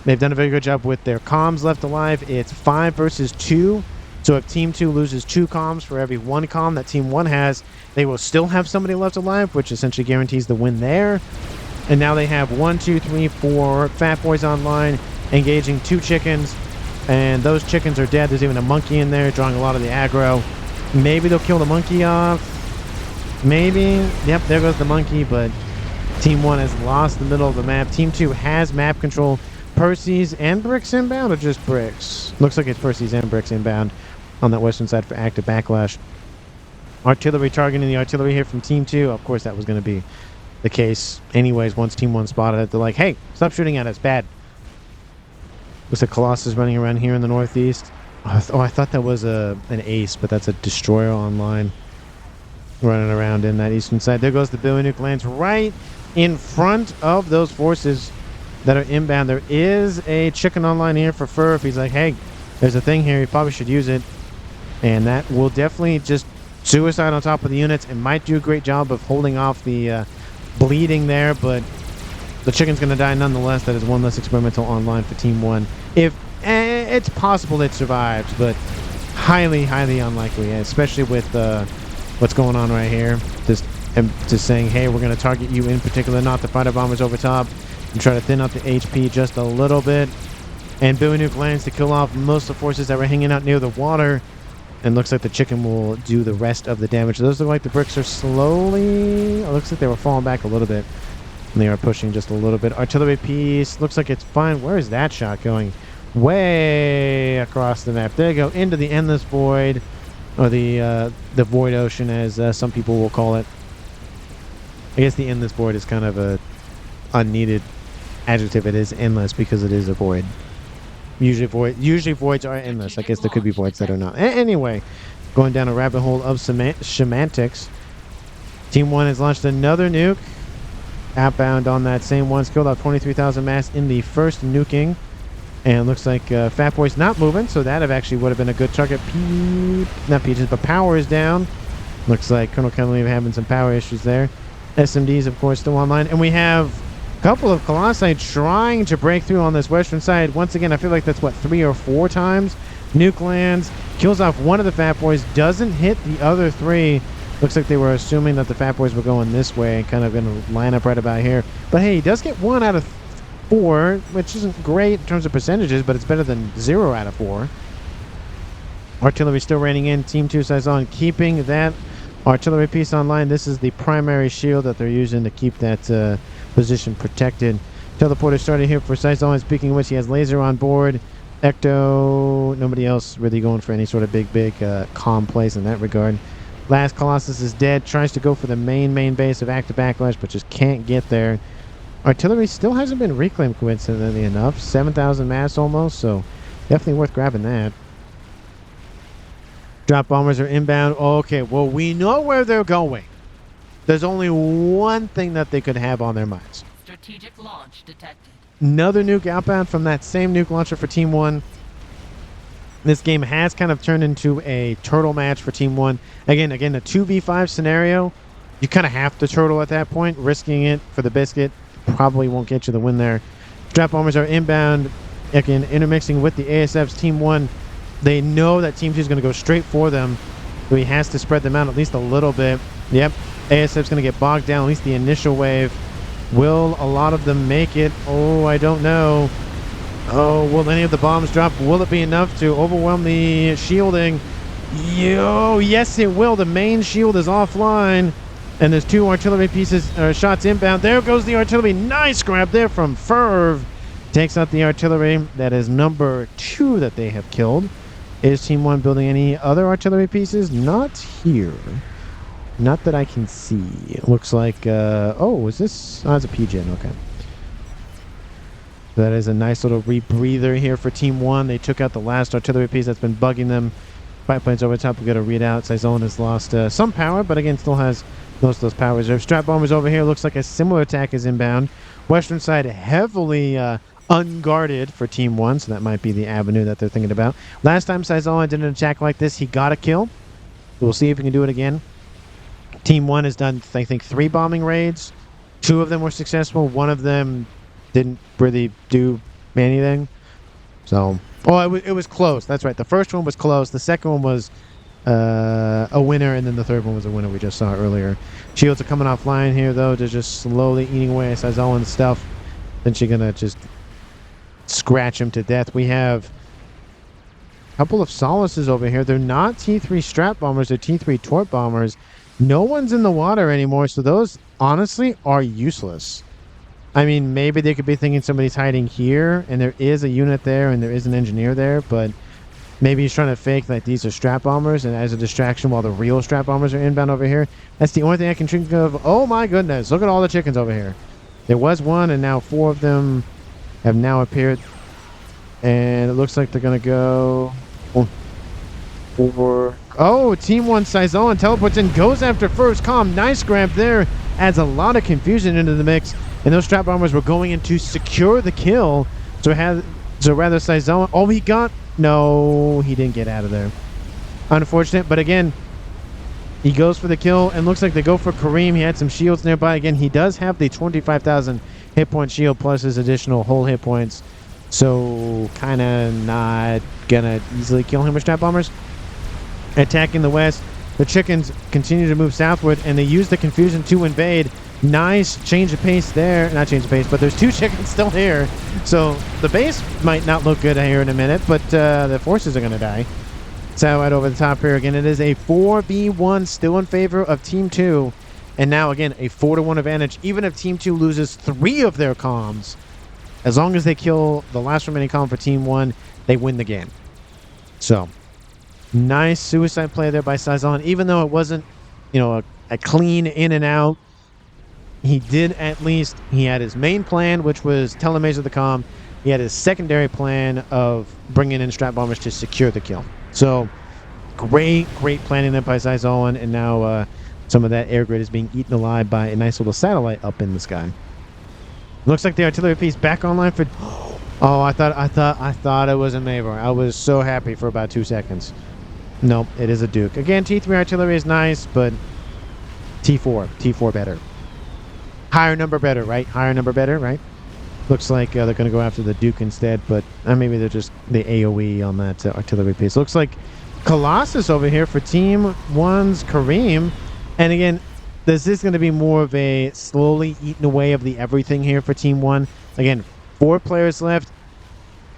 [SPEAKER 1] They've done a very good job with their comms left alive. It's 5 versus 2. So if Team 2 loses 2 comms for every 1 comm that Team 1 has, they will still have somebody left alive, which essentially guarantees the win there. And now they have 1, 2, 3, 4 Fat Boys online, engaging 2 chickens. And those chickens are dead. There's even a monkey in there drawing a lot of the aggro. Maybe they'll kill the monkey off. Maybe. Yep, there goes the monkey, but Team 1 has lost the middle of the map. Team 2 has map control. Percy's and Bricks inbound, or just Bricks? Looks like it's Percy's and Bricks inbound on that western side for active backlash. Artillery targeting the artillery here from Team 2. Of course, that was going to be the case anyways. Once Team 1 spotted it, they're like, hey, stop shooting at us, bad. Looks like Colossus running around here in the northeast. Oh, I thought that was an ace, but that's a destroyer online running around in that eastern side. There goes the Billy Nuke, lands right in front of those forces that are inbound. There is a chicken online here for Furf. He's like, hey, there's a thing here, you probably should use it. And that will definitely just suicide on top of the units. It might do a great job of holding off the bleeding there, but the chicken's going to die nonetheless. That is one less experimental online for Team 1. If it's possible it survives, but highly, highly unlikely, especially with what's going on right here. Just saying, hey, we're going to target you in particular, not the fighter bombers over top, and try to thin out the HP just a little bit. And Billy Nuke lands to kill off most of the forces that were hanging out near the water. And looks like the chicken will do the rest of the damage. Those look like the bricks are slowly... It looks like they were falling back a little bit. And they are pushing just a little bit. Artillery piece. Looks like it's fine. Where is that shot going? Way across the map. There you go. Into the endless void. Or the void ocean, as some people will call it. I guess the endless void is kind of a unneeded adjective. It is endless because it is a void. Usually voids are endless. I guess there could be voids that are not. Anyway, going down a rabbit hole of semantics. Team 1 has launched another nuke. Outbound on that same one. Killed off 23,000 mass in the first nuking. And looks like Fat Boy's not moving, so that actually would have been a good target. Not Peaches, but power is down. Looks like Colonel Kennedy having some power issues there. SMDs, of course, still online. And we have couple of Colossi trying to break through on this western side. Once again, I feel like that's, 3 or 4 times? Nuke lands, kills off one of the Fat Boys, doesn't hit the other 3. Looks like they were assuming that the Fat Boys were going this way and kind of going to line up right about here. But hey, he does get 1 out of 4, which isn't great in terms of percentages, but it's better than 0 out of 4. Artillery still raining in. Team 2 Saison keeping that artillery piece online. This is the primary shield that they're using to keep that position protected. Teleporter started here for Saison. Speaking of which, he has laser on board. Ecto, nobody else really going for any sort of big calm plays in that regard. Last Colossus is dead. Tries to go for the main base of active backlash, but just can't get there. Artillery still hasn't been reclaimed, coincidentally enough. 7,000 mass almost, so definitely worth grabbing that. Drop bombers are inbound. Okay, well, we know where they're going. There's only one thing that they could have on their minds.
[SPEAKER 2] Strategic launch detected.
[SPEAKER 1] Another nuke outbound from that same nuke launcher for Team 1. This game has kind of turned into a turtle match for Team 1. Again, a 2v5 scenario. You kind of have to turtle at that point. Risking it for the biscuit probably won't get you the win there. Drop bombers are inbound. Again, intermixing with the ASF's Team 1. They know that Team 2 is going to go straight for them. So he has to spread them out at least a little bit. Yep. ASF's going to get bogged down, at least the initial wave. Will a lot of them make it? Oh, I don't know. Oh, will any of the bombs drop? Will it be enough to overwhelm the shielding? Yes, it will. The main shield is offline. And there's 2 artillery pieces, shots inbound. There goes the artillery. Nice grab there from Ferv. Takes out the artillery. That is number 2 that they have killed. Is Team 1 building any other artillery pieces? Not here. Not that I can see. It looks like, oh, is this? Oh, it's a PGen, okay. That is a nice little rebreather here for Team 1. They took out the last artillery piece that's been bugging them. Pipelines over the top. We got a readout. Saison has lost some power, but again, still has most of those power reserves. Strap bombers over here. Looks like a similar attack is inbound. Western side heavily unguarded for Team 1, so that might be the avenue that they're thinking about. Last time Saison did an attack like this, he got a kill. We'll see if he can do it again. Team 1 has done, I think, 3 bombing raids. 2 of them were successful. 1 of them didn't really do anything. So, oh, it was close. That's right. The first one was close. The second one was a winner, and then the third one was a winner we just saw earlier. Shields are coming offline here, though. They're just slowly eating away at Saison stuff. Then she's going to just scratch him to death. We have a couple of Solaces over here. They're not T3 strap bombers. They're T3 torp bombers. No one's in the water anymore, so those, honestly, are useless. I mean, maybe they could be thinking somebody's hiding here, and there is a unit there, and there is an engineer there, but maybe he's trying to fake that these are strap bombers, and as a distraction while the real strap bombers are inbound over here. That's the only thing I can think of. Oh my goodness, look at all the chickens over here. There was 1, and now 4 of them have now appeared, and it looks like they're going to go for... Oh, Team 1 Saison teleports in, goes after first comm. Nice grab there. Adds a lot of confusion into the mix. And those strap bombers were going in to secure the kill. So rather Saison... Oh, he got... No, he didn't get out of there. Unfortunate, but again, he goes for the kill, and looks like they go for Kareem. He had some shields nearby. Again, he does have the 25,000 hit point shield plus his additional whole hit points. So, kind of not gonna easily kill him with strap bombers. Attacking the west. The chickens continue to move southward, and they use the confusion to invade. Nice change of pace there. Not change of pace, but there's 2 chickens still here. So the base might not look good here in a minute, but the forces are going to die. So right over the top here again, it is a 4v1 still in favor of Team 2. And now again, a 4-1 advantage. Even if Team 2 loses 3 of their comms, as long as they kill the last remaining comm for Team 1, they win the game. So... nice suicide play there by Saison. Even though it wasn't, a clean in and out, he did at least, he had his main plan, which was telemaser the comm. He had his secondary plan of bringing in strap bombers to secure the kill. So, great planning there by Saison, and now some of that air grid is being eaten alive by a nice little satellite up in the sky. Looks like the artillery piece back online for... Oh, I thought it was a Mavor. I was so happy for about 2 seconds. Nope, it is a Duke. Again, T3 artillery is nice, but T4 better. Higher number better, right? Higher number better, right? Looks like they're going to go after the Duke instead, but maybe they're just the AoE on that artillery piece. Looks like Colossus over here for Team 1's Kareem. And again, this is going to be more of a slowly eating away of the everything here for Team 1. Again, 4 players left.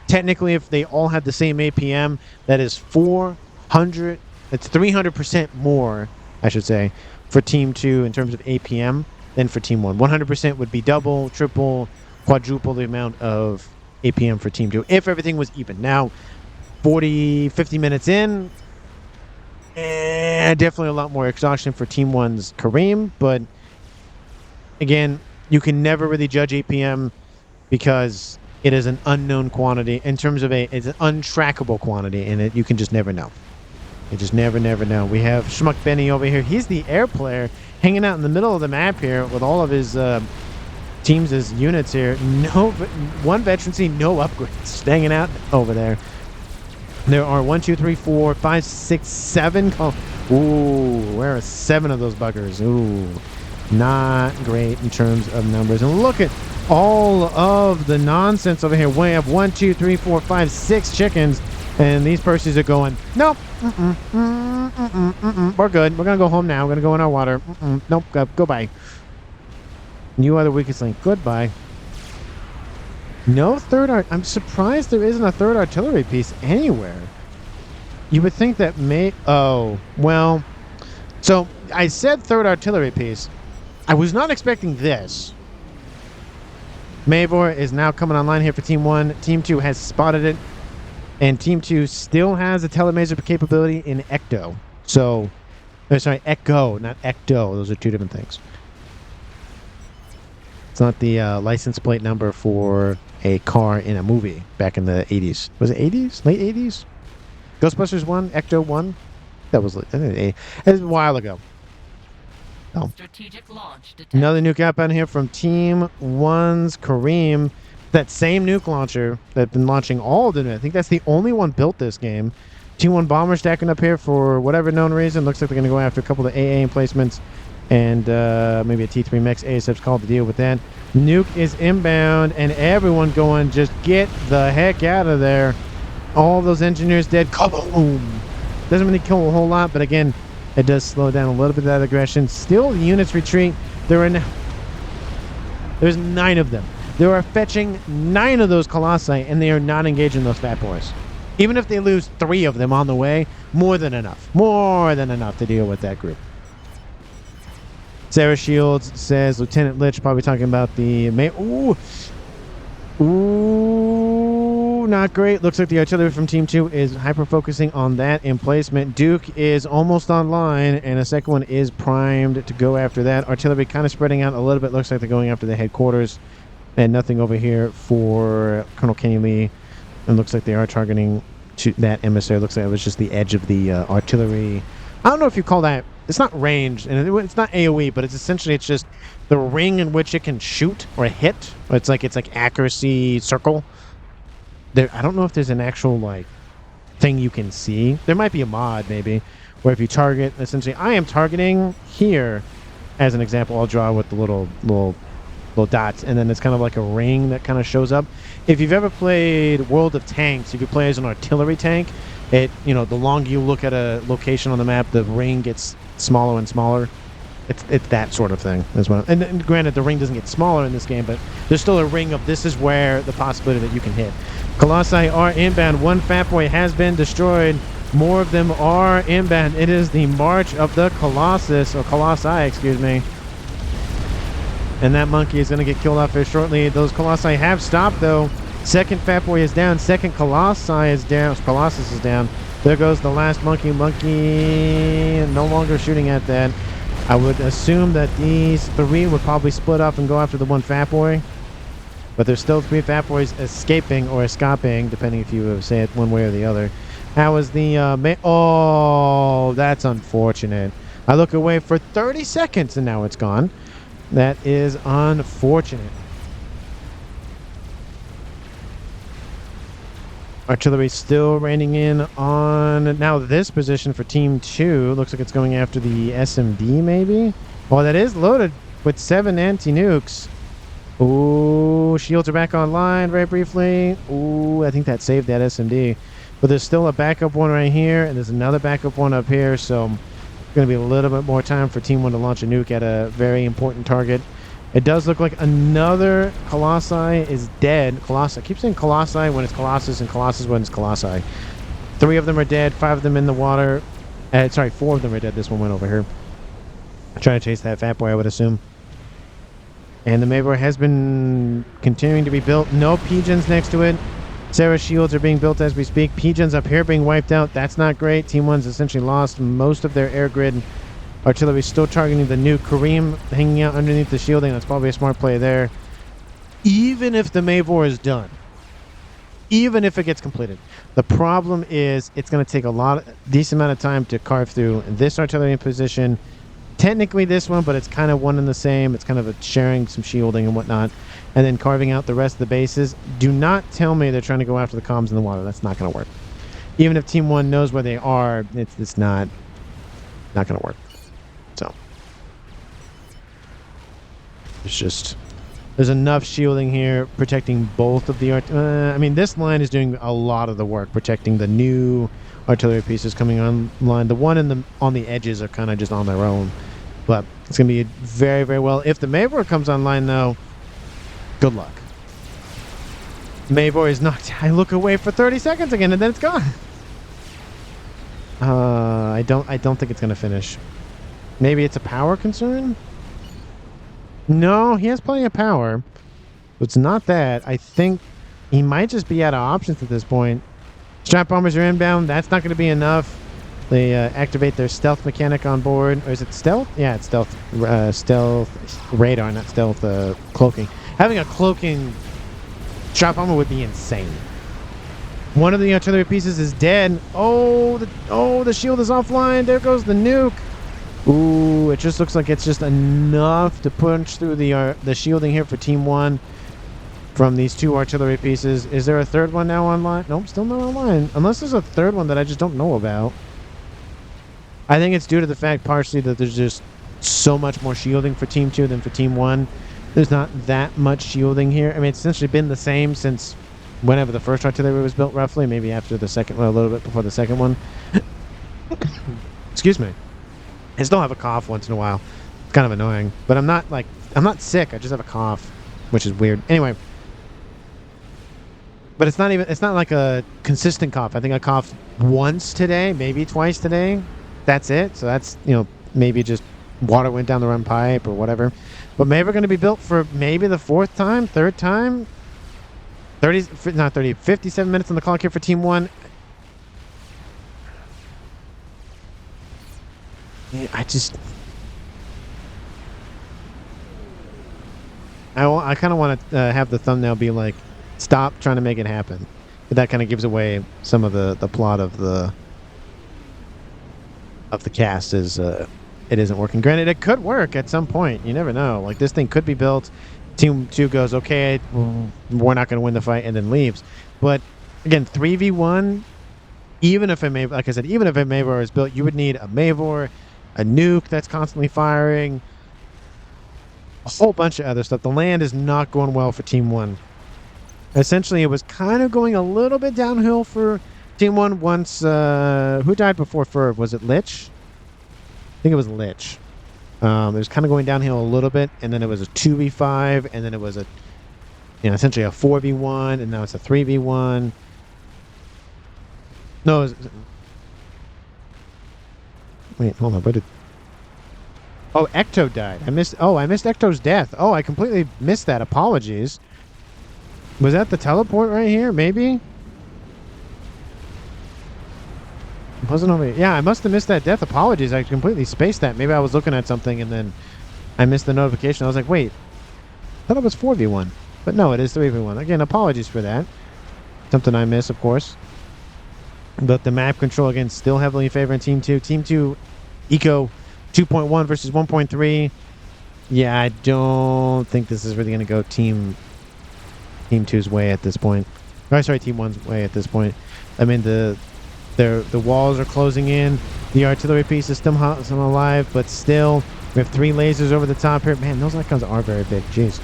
[SPEAKER 1] Technically, if they all had the same APM, that is 400. That's 300% more, I should say, for Team 2 in terms of APM than for Team 1. 100% would be double, triple, quadruple the amount of APM for Team 2 if everything was even. Now, 50 minutes in, definitely a lot more exhaustion for Team 1's Kareem, but again, you can never really judge APM because it is an unknown quantity in terms of it's an untrackable quantity, and you can just never know. You just never know. We have Schmuck Benny over here. He's the air player hanging out in the middle of the map here with all of his teams as units here. No, one veterancy, no upgrades. Just hanging out over there. There are 1, 2, 3, 4, 5, 6, 7. Ooh, where are 7 of those buggers? Ooh, not great in terms of numbers. And look at all of the nonsense over here. We have 1, 2, 3, 4, 5, 6 chickens, and these Percies are going, nope, we're good. We're gonna go home now. We're gonna go in our water. Nope, go bye. You are the weakest link. Goodbye. No third art. I'm surprised there isn't a third artillery piece anywhere. You would think that oh, well. So I said third artillery piece. I was not expecting this. Mavor is now coming online here for Team 1. Team 2 has spotted it. And Team 2 still has a telemaser capability in Ecto. So, sorry, Echo, not Ecto. Those are two different things. It's not the license plate number for a car in a movie back in the 80s. Was it 80s? Late 80s? Ghostbusters 1? Ecto 1? That was, it was a while ago. Oh.
[SPEAKER 2] Strategic launch detected.
[SPEAKER 1] Another nuke outbound here from Team 1's Kareem. That same nuke launcher that's been launching all of them. I think that's the only one built this game. Team 1 bomber stacking up here for whatever known reason. Looks like they're going to go after a couple of AA emplacements and maybe a T3 Mex. ASF's called to deal with that. Nuke is inbound and everyone going, just get the heck out of there. All those engineers dead. Kaboom! Doesn't really kill a whole lot, but again, it does slow down a little bit of that aggression. Still, the units retreat. There's 9 of them. They are fetching 9 of those Colossi, and they are not engaging those fat boys. Even if they lose 3 of them on the way, more than enough. More than enough to deal with that group. Sarah Shields says, Lieutenant Litch probably talking about the... Ooh, not great. Looks like the artillery from Team 2 is hyper-focusing on that emplacement. Duke is almost online, and a second one is primed to go after that. Artillery kind of spreading out a little bit. Looks like they're going after the headquarters. And nothing over here for Colonel Kenny Lee. And looks like they are targeting to that emissary. Looks like it was just the edge of the artillery. I don't know if you call that... It's not ranged, and it's not AoE, but it's essentially just the ring in which it can shoot or hit. It's like accuracy circle. I don't know if there's an actual like thing you can see. There might be a mod maybe where if you target, essentially, I am targeting here as an example. I'll draw with the little dots, and then it's kind of like a ring that kind of shows up. If you've ever played World of Tanks, if you play as an artillery tank, the longer you look at a location on the map, the ring gets smaller and smaller. It's that sort of thing as well. And granted, the ring doesn't get smaller in this game, but there's still a ring of this is where the possibility that you can hit. Colossi are inbound. One Fat Boy has been destroyed. More of them are inbound. It is the march of the Colossi, excuse me. And that monkey is going to get killed off here shortly. Those Colossi have stopped, though. Second Fat Boy is down. Second Colossi is down. Colossus is down. There goes the last monkey. Monkey no longer shooting at that. I would assume that these 3 would probably split up and go after the one Fat Boy. But there's still 3 Fat Boys escaping or escaping, depending if you say it one way or the other. How was the... oh, that's unfortunate. I look away for 30 seconds and now it's gone. That is unfortunate. Artillery still raining in on now this position for Team 2. Looks like it's going after the SMD maybe. Oh, that is loaded with 7 anti-nukes. Ooh, shields are back online very briefly. Ooh, I think that saved that SMD. But there's still a backup one right here, and there's another backup one up here, so it's going to be a little bit more time for Team 1 to launch a nuke at a very important target. It does look like another Colossi is dead. Colossi. I keep saying Colossi when it's Colossus and Colossus when it's Colossi. 3 of them are dead. 5 of them in the water. 4 of them are dead. This one went over here. Trying to chase that Fat Boy, I would assume. And the Mavor has been continuing to be built. No pigeons next to it. Sarah shields are being built as we speak. Pigeons up here being wiped out. That's not great. Team 1's essentially lost most of their air grid. Artillery still targeting the nuke. Kareem hanging out underneath the shielding. That's probably a smart play there. Even if the Mavor is done, even if it gets completed, the problem is it's going to take a decent amount of time to carve through this artillery position. Technically this one, but it's kind of one and the same. It's kind of sharing some shielding and whatnot. And then carving out the rest of the bases. Do not tell me they're trying to go after the comms in the water. That's not going to work. Even if Team 1 knows where they are, it's not going to work. So there's enough shielding here protecting both of the I mean, this line is doing a lot of the work protecting the new artillery pieces coming online. The one on the edges are kind of just on their own, but it's gonna be very, very well. If the Mavor comes online though, good luck. Mavor is knocked. I look away for 30 seconds again and then it's gone. I don't think it's gonna finish. Maybe it's a power concern? No, he has plenty of power. it's not that. I think he might just be out of options at this point. Strap bombers are inbound. That's not going to be enough. They activate their stealth mechanic on board. Or is it stealth? Yeah, it's stealth. Stealth radar, not stealth cloaking. Having a cloaking strap bomber would be insane. One of the artillery pieces is dead. Oh, the shield is offline. There goes the nuke. Ooh, it just looks like it's just enough to punch through the shielding here for Team 1 from these 2 artillery pieces. Is there a third one now online? Nope, still not online. Unless there's a third one that I just don't know about. I think it's due to the fact partially that there's just so much more shielding for Team 2 than for Team 1. There's not that much shielding here. I mean, it's essentially been the same since whenever the first artillery was built, roughly. Maybe after the second, well, a little bit before the second one. Excuse me. I still have a cough once in a while. It's kind of annoying. But I'm not sick. I just have a cough, which is weird. Anyway. But it's not like a consistent cough. I think I coughed once today, maybe twice today. That's it. So that's, maybe just water went down the wrong pipe or whatever. But maybe we're going to be built for maybe the fourth time, third time. 57 minutes on the clock here for Team 1. I kind of want to have the thumbnail be like, stop trying to make it happen. But that kind of gives away some of the plot of the cast is it isn't working. Granted, it could work at some point. You never know. Like, this thing could be built. Team 2 goes, okay, we're not going to win the fight, and then leaves. But again, 3v1, even if like I said, even if a Mavor is built, you would need a Mavor, a nuke that's constantly firing, a whole bunch of other stuff. The land is not going well for Team 1. Essentially, it was kind of going a little bit downhill for Team 1 once... who died before Ferb? Was it Lich? I think it was Lich. It was kind of going downhill a little bit, and then it was a 2v5, and then it was essentially a 4v1, and now it's a 3v1. No, wait, hold on. What did... Oh, Ecto died. I missed Ecto's death. Oh, I completely missed that. Apologies. Was that the teleport right here? Maybe? It wasn't over here. Yeah, I must have missed that death. Apologies. I completely spaced that. Maybe I was looking at something and then I missed the notification. I was like, wait. I thought it was 4v1. But no, it is 3v1. Again, apologies for that. Something I miss, of course. But the map control, again, still heavily favoring Team 2. Team 2, Eco 2.1 versus 1.3. Yeah, I don't think this is really going to go Team 2's way at this point. Oh, sorry, Team 1's way at this point. I mean, the walls are closing in. The artillery piece is still alive, but still, we have 3 lasers over the top here. Man, those icons are very big. Jeez.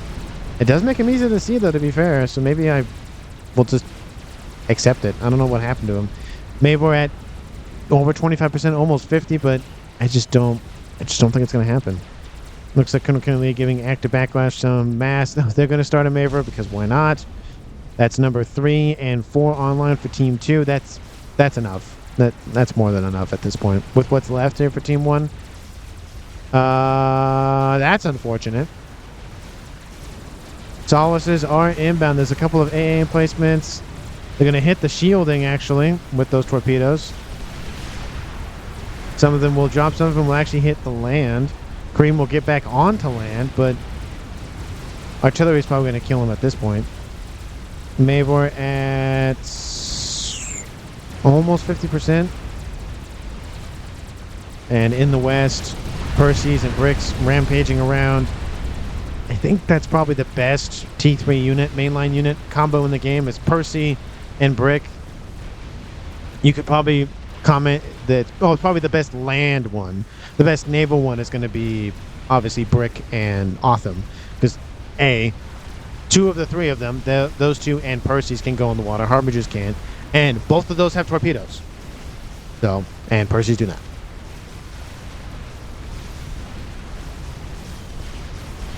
[SPEAKER 1] It does make them easy to see, though, to be fair. So maybe I will just accept it. I don't know what happened to him. Maybe we're at over 25%, almost 50, but I just don't think it's going to happen. Looks like currently giving active backlash some mass. They're going to start a Mavor because why not? That's number 3 and 4 online for Team 2. That's enough. That's more than enough at this point. With what's left here for Team 1. That's unfortunate. Solaces are inbound. There's a couple of AA placements. They're going to hit the shielding, actually, with those torpedoes. Some of them will drop. Some of them will actually hit the land. Kareem will get back onto land, but artillery is probably going to kill him at this point. Mavor at almost 50%. And in the west, Percy's and Bricks rampaging around. I think that's probably the best T3 unit, mainline unit combo in the game is Percy and Brick. You could probably comment that, it's probably the best land one. The best naval one is going to be, obviously, Brick and Otham. Because, A, 2 of the 3 of them, those 2 and Percy's can go in the water. Harbingers can't. And both of those have torpedoes. So, and Percy's do not.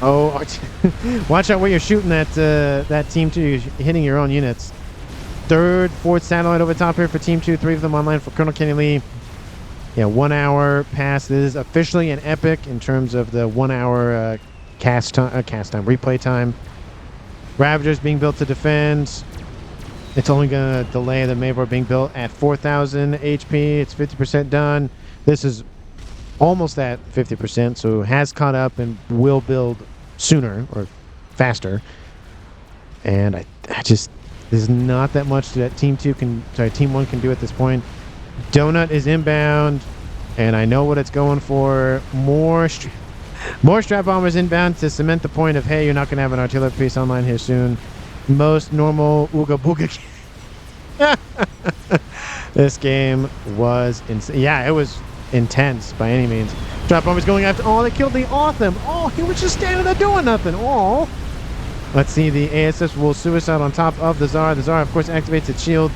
[SPEAKER 1] Oh, watch out where you're shooting that Team 2. You're hitting your own units. 3rd, 4th satellite over top here for Team 2. 3 of them online for Colonel Kenny Lee. Yeah, 1 hour pass. This is officially an epic in terms of the 1 hour replay time. Ravagers being built to defend. It's only going to delay the Mavor being built at 4,000 HP. It's 50% done. This is almost at 50%, so has caught up and will build sooner or faster. And I just, there's not that much that Team 1 can do at this point. Donut is inbound, and I know what it's going for. More strap bombers inbound to cement the point of, hey, you're not going to have an artillery piece online here soon. Most normal Ooga Booga. This game was insane. Yeah, it was intense by any means. Strap bombers going after. Oh, they killed the Autumn. Oh, he was just standing there doing nothing. Oh. Let's see. The ASFs will suicide on top of the Tsar. The Tsar, of course, activates its shield.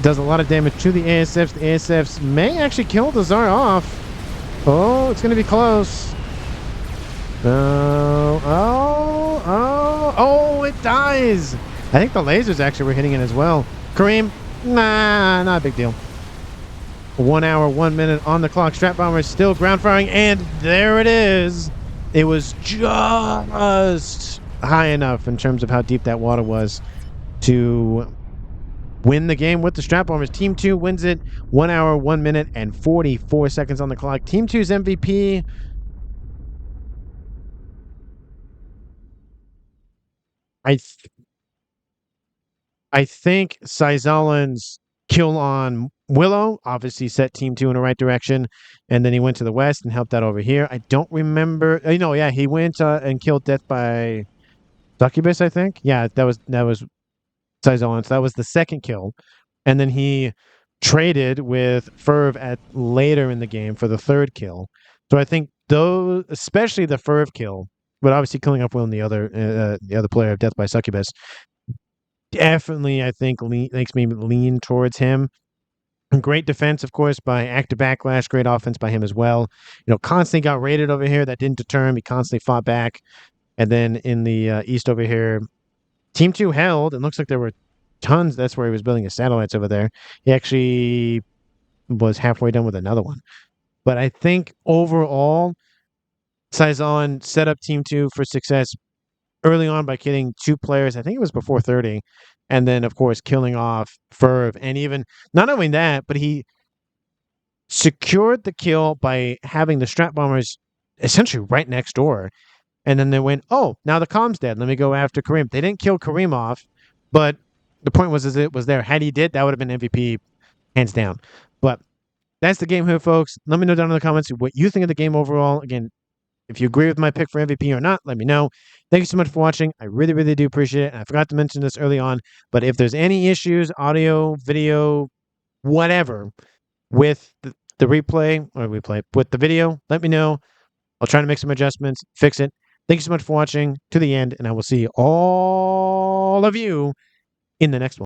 [SPEAKER 1] Does a lot of damage to the ASFs. The ASFs may actually kill the Tsar off. Oh, it's going to be close. Oh, it dies. I think the lasers actually were hitting it as well. Kareem, nah, not a big deal. 1 hour, 1 minute on the clock. Strap bomber is still ground firing, and there it is. It was just high enough in terms of how deep that water was to win the game with the strap bombers. Team 2 wins it. 1 hour, 1 minute, and 44 seconds on the clock. Team 2's MVP. I think Syzalin's kill on Willow obviously set Team 2 in the right direction, and then he went to the west and helped out over here. I don't remember. Yeah, he went and killed Death by Succubus, I think. Yeah, that was Syzalin. So that was the second kill, and then he traded with Ferv at later in the game for the third kill. So I think those, especially the Ferv kill, but obviously killing up Will and the other player of Death by Succubus, definitely, I think, makes me lean towards him. Great defense, of course, by Active Backlash. Great offense by him as well. Constantly got raided over here. That didn't deter him. He constantly fought back. And then in the east over here, Team 2 held. It looks like there were tons. That's where he was building his satellites over there. He actually was halfway done with another one. But I think overall, Syzon set up Team 2 for success early on by killing 2 players. I think it was before 30. And then, of course, killing off Ferv. And even, not only that, but he secured the kill by having the strap bombers essentially right next door. And then they went, oh, now the comm's dead. Let me go after Kareem. They didn't kill Kareem off, but the point was, it was there. Had he did, that would have been MVP, hands down. But that's the game here, folks. Let me know down in the comments what you think of the game overall. Again, if you agree with my pick for MVP or not, let me know. Thank you so much for watching. I really, really do appreciate it. And I forgot to mention this early on, but if there's any issues, audio, video, whatever, with the replay, with the video, let me know. I'll try to make some adjustments, fix it. Thank you so much for watching to the end, and I will see all of you in the next one.